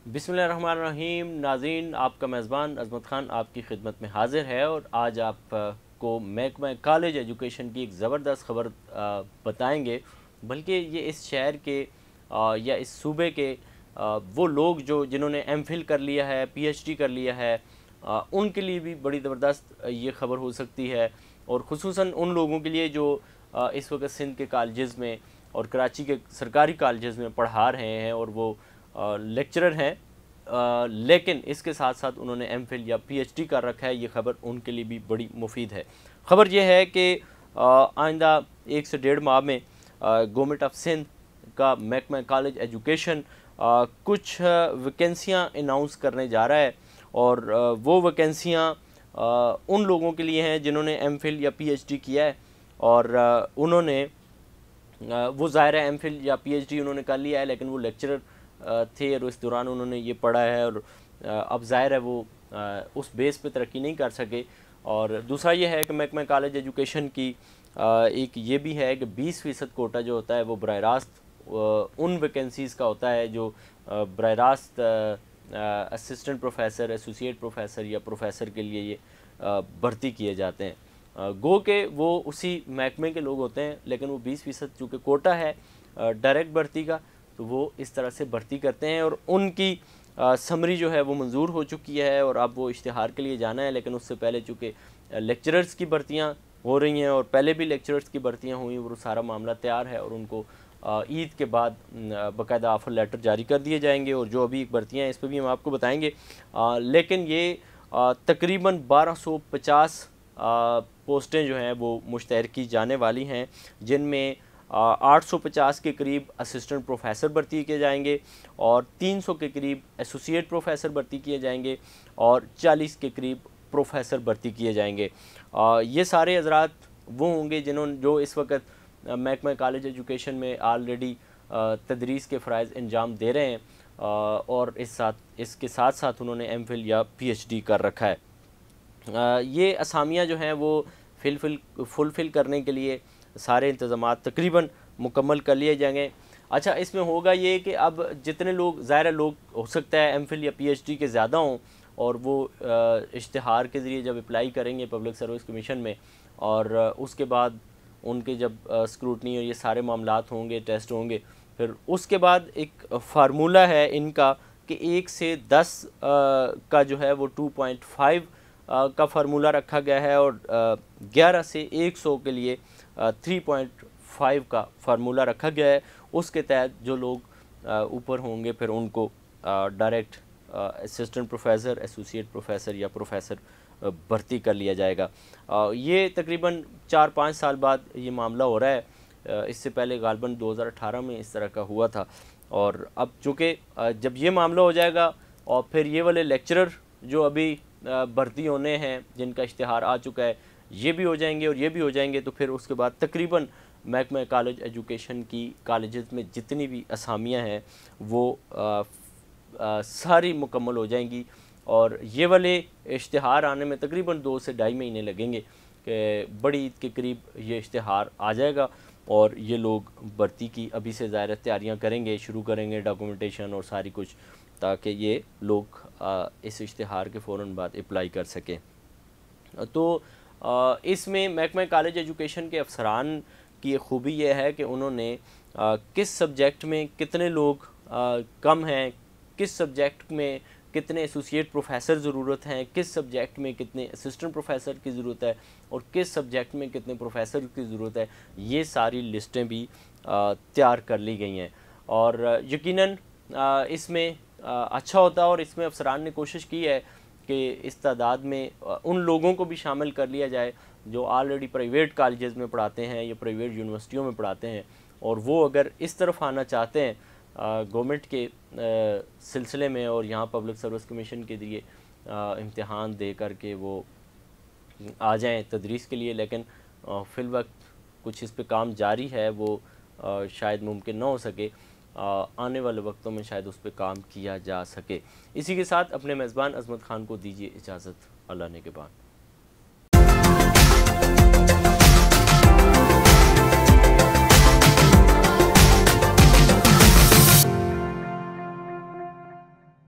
बिस्मिल्लाहिर्रहमानिर्रहीम। नाज़रीन, आपका मेज़बान अज़मत ख़ान आपकी खिदमत में हाज़िर है और आज आप को महकमा कॉलेज एजुकेशन की एक ज़बरदस्त ख़बर बताएंगे। बल्कि ये इस शहर के या इस सूबे के वो लोग जिन्होंने एमफिल कर लिया है, पीएचडी कर लिया है, उनके लिए भी बड़ी ज़बरदस्त ये ख़बर हो सकती है। और ख़ुसूसन उन लोगों के लिए जो इस वक्त सिंध के कॉलेजेस में और कराची के सरकारी कॉलेजेस में पढ़ा रहे हैं और वो लेक्चरर हैं, लेकिन इसके साथ साथ उन्होंने एमफिल या पीएचडी कर रखा है। ये ख़बर उनके लिए भी बड़ी मुफीद है। ख़बर यह है कि आइंदा 1 से 1.5 माह में गवर्नमेंट ऑफ सिंध का महकमा कॉलेज एजुकेशन कुछ वैकेंसियाँ अनाउंस करने जा रहा है और वो वैकेंसियाँ उन लोगों के लिए हैं जिन्होंने एमफिल या पीएचडी किया है और उन्होंने वो ज़ाहिर है एमफिल या पीएचडी उन्होंने कर लिया है, लेकिन वो लेक्चरर थे और इस दौरान उन्होंने ये पढ़ा है और अब ज़ाहिर है वो उस बेस पे तरक्की नहीं कर सके। और दूसरा ये है कि महकमा कॉलेज एजुकेशन की एक ये भी है कि 20% कोटा जो होता है वो बराह रास्त उन वैकेंसीज़ का होता है जो बराह रास्त असिस्टेंट प्रोफेसर, एसोसिएट प्रोफेसर या प्रोफेसर के लिए ये भर्ती किए जाते हैं। गो के वो उसी महकमे के लोग होते हैं, लेकिन वो 20% चूँकि कोटा है डायरेक्ट भर्ती का, तो वो इस तरह से भर्ती करते हैं और उनकी समरी जो है वो मंजूर हो चुकी है और अब वो इश्तिहार के लिए जाना है। लेकिन उससे पहले चूँकि लेक्चरर्स की भर्तियाँ हो रही हैं और पहले भी लेक्चरर्स की भर्तियाँ हुई, वो सारा मामला तैयार है और उनको ईद के बाद बाकायदा ऑफ़र लेटर जारी कर दिए जाएंगे और जो अभी भर्तियाँ हैं इस पर भी हम आपको बताएंगे। लेकिन ये तकरीबन 1250 पोस्टें जो हैं वो मुश्तहर की जाने वाली हैं, जिनमें 850 के करीब असिस्टेंट प्रोफेसर भर्ती किए जाएंगे और 300 के करीब एसोसिएट प्रोफेसर भर्ती किए जाएंगे और 40 के करीब प्रोफेसर भर्ती किए जाएंगे। ये सारे हज़रात वो होंगे जो इस वक्त महकमा कॉलेज एजुकेशन में आलरेडी तदरीस के फ़राइज़ अंजाम दे रहे हैं और इसके साथ साथ उन्होंने एमफिल या पीएचडी कर रखा है। ये असामियाँ जो हैं वो फुलफ़िल करने के लिए सारे इंतज़ामात तकरीबन मुकम्मल कर लिए जाएंगे। अच्छा, इसमें होगा ये कि अब जितने लोग ज़ाहिर लोग हो सकता है एमफिल या पीएचडी के ज़्यादा हों और वो इश्तिहार के ज़रिए जब अप्लाई करेंगे पब्लिक सर्विस कमीशन में और उसके बाद उनके जब स्क्रूटनी और ये सारे मामलात होंगे, टेस्ट होंगे, फिर उसके बाद एक फ़ार्मूला है इनका कि 1 से 10 का जो है वो 2.5 का फार्मूला रखा गया है और 11 से 100 के लिए 3.5 का फार्मूला रखा गया है। उसके तहत जो लोग ऊपर होंगे फिर उनको direct assistant professor, associate professor या प्रोफेसर भर्ती कर लिया जाएगा। ये तकरीबन 4-5 साल बाद ये मामला हो रहा है। इससे पहले गालबन 2018 में इस तरह का हुआ था और अब चूँकि जब ये मामला हो जाएगा और फिर ये वाले लेक्चरर जो अभी भर्ती होने हैं जिनका इश्तिहार आ चुका है ये भी हो जाएंगे और ये भी हो जाएंगे, तो फिर उसके बाद तकरीबन महकमा कॉलेज एजुकेशन की कॉलेजेस में जितनी भी असामियाँ हैं वो सारी मुकम्मल हो जाएंगी और ये वाले इश्तिहार आने में तकरीबन 2 से 2.5 महीने लगेंगे कि बड़ी ईद के करीब ये इश्तिहार आ जाएगा और ये लोग भर्ती की अभी से ज़ाहिर तैयारियाँ करेंगे, शुरू करेंगे डॉक्यूमेंटेशन और सारी कुछ, ताकि ये लोग इस इश्तिहार के फ़ौरन बाद अप्लाई कर सकें। तो इसमें महकमा कॉलेज एजुकेशन के अफसरान की खूबी यह है कि उन्होंने किस सब्जेक्ट में कितने लोग कम हैं, किस सब्जेक्ट में कितने एसोसिएट प्रोफेसर ज़रूरत हैं, किस सब्जेक्ट में कितने असिस्टेंट प्रोफेसर की ज़रूरत है और किस सब्जेक्ट में कितने प्रोफेसर की ज़रूरत है, ये सारी लिस्टें भी तैयार कर ली गई हैं। और यकीनन इसमें अच्छा होता है और इसमें अफसरान ने कोशिश की है कि इस तादाद में उन लोगों को भी शामिल कर लिया जाए जो ऑलरेडी प्राइवेट कॉलेजेस में पढ़ाते हैं या प्राइवेट यूनिवर्सिटियों में पढ़ाते हैं और वो अगर इस तरफ आना चाहते हैं गवर्नमेंट के सिलसिले में और यहाँ पब्लिक सर्विस कमीशन के लिए इम्तिहान दे कर के वो आ जाएं तदरीस के लिए। लेकिन फ़िल वक्त कुछ इस पे काम जारी है, वो शायद मुमकिन ना हो सके, आने वाले वक्तों में शायद उस पर काम किया जा सके। इसी के साथ अपने मेज़बान अज़मत ख़ान को दीजिए इजाज़त, अल्लाह ने के बाद।